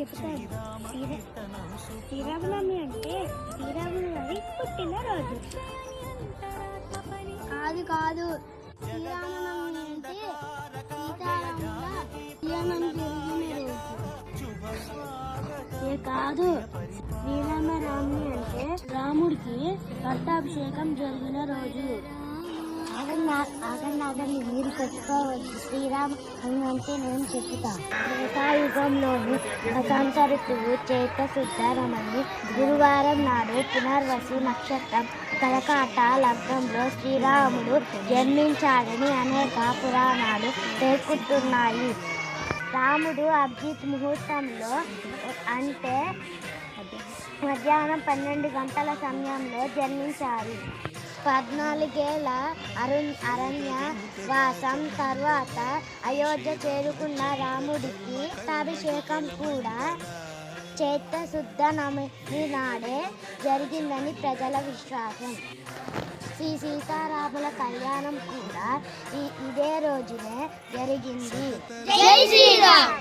చెప్తాను. శ్రీరామనవమి అంటే శ్రీరాముల వారి పుట్టినరోజు. కాదు కాదు, శ్రీరామనవమి అంటే సీతారాముల కళ్యాణం జరిగిన రోజు. కాదు, శ్రీరామనవమి అంటే రాముడికి పట్టాభిషేకం జరిగిన రోజు. ఆగండి మీరు పెట్టుకోవచ్చు. శ్రీరామ్ అంటే నేను చెప్తా. త్రేతాయుగంలోని వసంత ఋతువు చైత్రశుద్ధ గురువారం నాడు పునర్వసు నక్షత్రం కలకాట లగ్నంలో శ్రీరాముడు జన్మించాడని అనేక పురాణాలు పేర్కొంటున్నాయి. రాముడు అభిజిత్ ముహూర్తంలో అంటే మధ్యాహ్నం 12 గంటల సమయంలో జన్మించారు. 14 ఏళ్ల అరణ్య వాసం తర్వాత అయోధ్య చేరుకున్న రాముడికి పట్టాభిషేకం కూడా చైత్రశుద్ధ నవమి నాడే జరిగిందని ప్రజల విశ్వాసం. శ్రీ సీతారాముల కళ్యాణం కూడా ఇదే రోజునే జరిగింది. జై శ్రీరామ్.